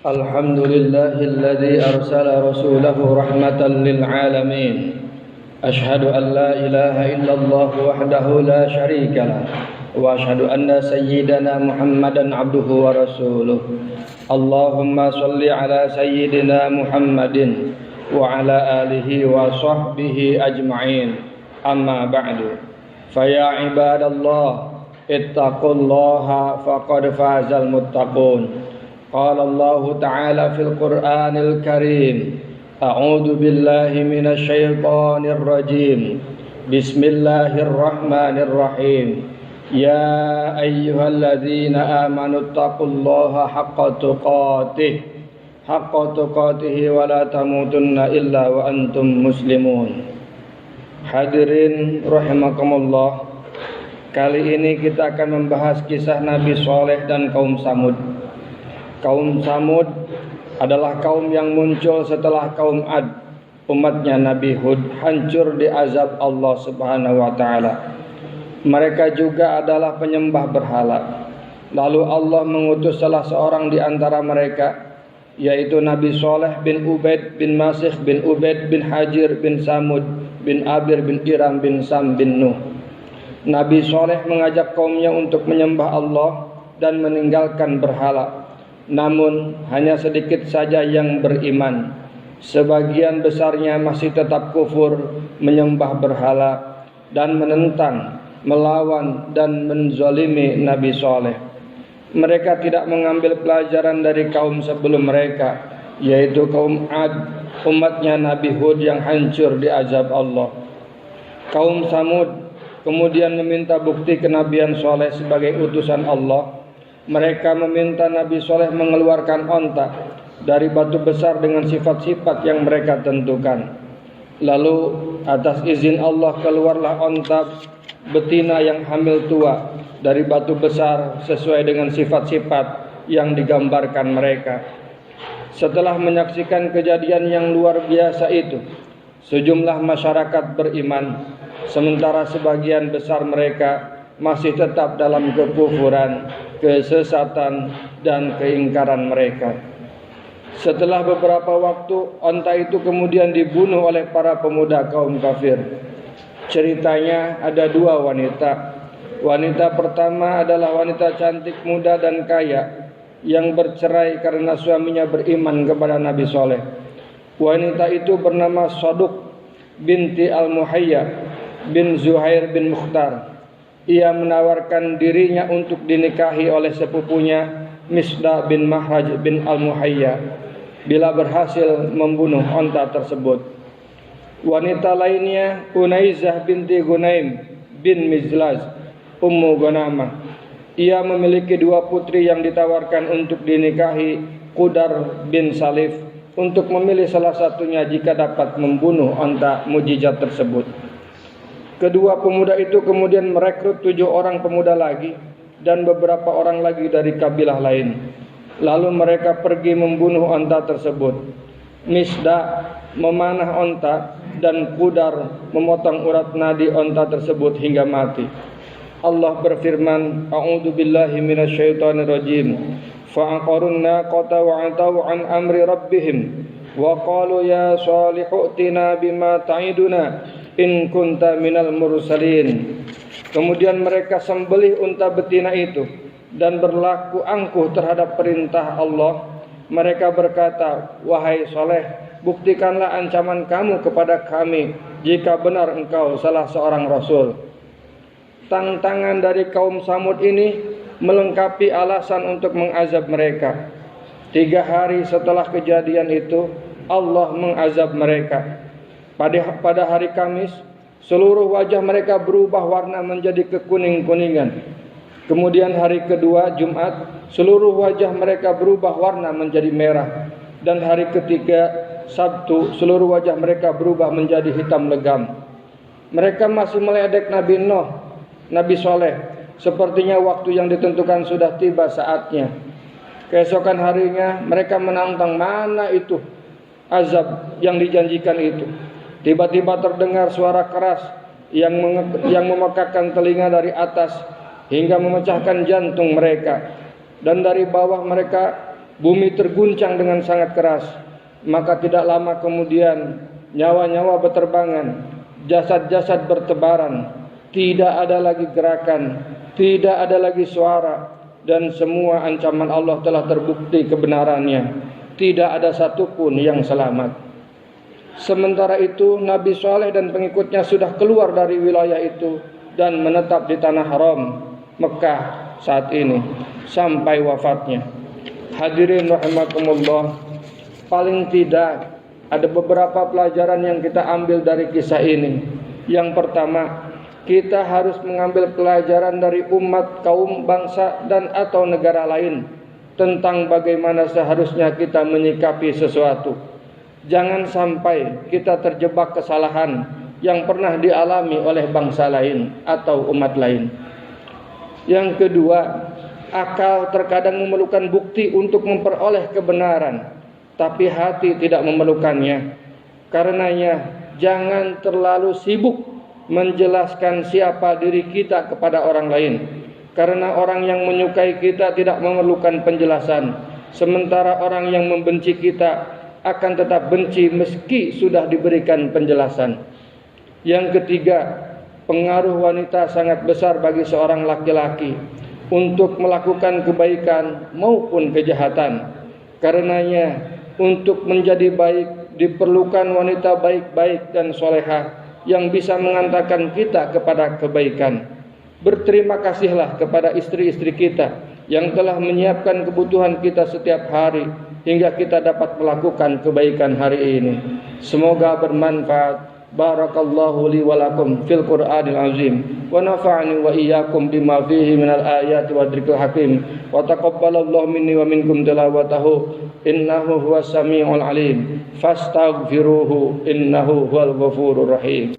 الحمد لله الذي أرسل رسوله رحمة للعالمين أشهد أن لا إله إلا الله وحده لا شريك له وأشهد أن سيدنا محمدا عبده ورسوله اللهم صل على سيدنا محمد وعلى آله وصحبه أجمعين أما بعد فيا عباد الله اتقوا الله فقد فاز المتقون قال الله تعالى في القرآن الكريم أعوذ بالله من الشيطان الرجيم بسم الله الرحمن الرحيم يا أيها الذين آمنوا اتقوا الله حق تقاته ولا تموتن إلا وأنتم مسلمون. Hadirin rahimakumullah, kali ini kita akan membahas kisah Nabi Saleh dan kaum Samud. Kaum Samud adalah kaum yang muncul setelah kaum Ad, umatnya Nabi Hud, hancur di azab Allah Subhanahu wa taala. Mereka juga adalah penyembah berhala. Lalu Allah mengutus salah seorang di antara mereka, yaitu Nabi Saleh bin Ubaid bin Masih bin Ubaid bin Hajir bin Samud bin Abir bin Iram bin Sam bin Nuh. Nabi Saleh mengajak kaumnya untuk menyembah Allah dan meninggalkan berhala. Namun hanya sedikit saja yang beriman. Sebagian besarnya masih tetap kufur, menyembah berhala dan menentang, melawan dan menzalimi Nabi Saleh. Mereka tidak mengambil pelajaran dari kaum sebelum mereka, yaitu kaum Ad, umatnya Nabi Hud yang hancur di azab Allah. Kaum Samud kemudian meminta bukti kenabian Saleh sebagai utusan Allah. Mereka meminta Nabi Saleh mengeluarkan onta dari batu besar dengan sifat-sifat yang mereka tentukan. Lalu atas izin Allah keluarlah onta betina yang hamil tua dari batu besar sesuai dengan sifat-sifat yang digambarkan mereka. Setelah menyaksikan kejadian yang luar biasa itu, sejumlah masyarakat beriman, sementara sebagian besar mereka masih tetap dalam kekufuran, kesesatan dan keingkaran mereka. Setelah beberapa waktu, onta itu kemudian dibunuh oleh para pemuda kaum kafir. Ceritanya ada dua wanita. Wanita pertama adalah wanita cantik, muda dan kaya yang bercerai karena suaminya beriman kepada Nabi Saleh. Wanita itu bernama Saduq binti Al-Muhayya bin Zuhair bin Mukhtar. Ia menawarkan dirinya untuk dinikahi oleh sepupunya Misda bin Mahraj bin Al-Muhayya bila berhasil membunuh onta tersebut. Wanita lainnya Unaizah binti Gunaim bin Mizlaz Ummu Ghanamah. Ia memiliki dua putri yang ditawarkan untuk dinikahi Qudar bin Salif untuk memilih salah satunya jika dapat membunuh onta mujizat tersebut. Kedua pemuda itu kemudian merekrut 7 orang pemuda lagi dan beberapa orang lagi dari kabilah lain. Lalu mereka pergi membunuh onta tersebut. Misda memanah onta dan Qudar memotong urat nadi onta tersebut hingga mati. Allah berfirman, A'udzu billahi minasyaitonir rajim. Fa'aqarun naqata wa'atau an amri rabbihim wa qalu ya Salihu tina bima ta'iduna in kunta minal mursalin. Kemudian mereka sembelih unta betina itu dan berlaku angkuh terhadap perintah Allah. Mereka berkata, wahai Saleh, buktikanlah ancaman kamu kepada kami jika benar engkau salah seorang rasul. Tantangan dari kaum Samud ini melengkapi alasan untuk mengazab mereka. 3 hari setelah kejadian itu, Allah mengazab mereka. Pada hari Kamis, seluruh wajah mereka berubah warna menjadi kekuning-kuningan. Kemudian hari kedua, Jumat, seluruh wajah mereka berubah warna menjadi merah. Dan hari ketiga, Sabtu, seluruh wajah mereka berubah menjadi hitam legam. Mereka masih meledek Nabi Nuh, Nabi Saleh. Sepertinya waktu yang ditentukan sudah tiba saatnya. Keesokan harinya mereka menantang mana itu azab yang dijanjikan itu. Tiba-tiba terdengar suara keras yang memekakkan telinga dari atas hingga memecahkan jantung mereka. Dan dari bawah mereka bumi terguncang dengan sangat keras. Maka tidak lama kemudian nyawa-nyawa berterbangan, jasad-jasad bertebaran, tidak ada lagi gerakan, tidak ada lagi suara, dan semua ancaman Allah telah terbukti kebenarannya. Tidak ada satupun yang selamat. Sementara itu Nabi Saleh dan pengikutnya sudah keluar dari wilayah itu dan menetap di tanah haram Mekah saat ini sampai wafatnya. Hadirin rahimakumullah, paling tidak ada beberapa pelajaran yang kita ambil dari kisah ini. Yang pertama, kita harus mengambil pelajaran dari umat, kaum, bangsa dan atau negara lain tentang bagaimana seharusnya kita menyikapi sesuatu. Jangan sampai kita terjebak kesalahan yang pernah dialami oleh bangsa lain atau umat lain. Yang kedua, akal terkadang memerlukan bukti untuk memperoleh kebenaran, tapi hati tidak memerlukannya. Karenanya jangan terlalu sibuk menjelaskan siapa diri kita kepada orang lain, karena orang yang menyukai kita tidak memerlukan penjelasan, sementara orang yang membenci kita akan tetap benci meski sudah diberikan penjelasan. Yang ketiga, pengaruh wanita sangat besar bagi seorang laki-laki untuk melakukan kebaikan maupun kejahatan. Karenanya untuk menjadi baik diperlukan wanita baik-baik dan solehah yang bisa mengantarkan kita kepada kebaikan. Berterima kasihlah kepada istri-istri kita yang telah menyiapkan kebutuhan kita setiap hari hingga kita dapat melakukan kebaikan hari ini. Semoga bermanfaat. Barakallahu li wa lakum fil Qur'anil azim wa nafa'ani wa iyyakum bima fihi minal ayati wa dzikril hakim wa taqabbalallahu minni wa minkum tilawatahu innahu huwas samiul alim fastaghfiruhu innahu huwal ghafurur rahim.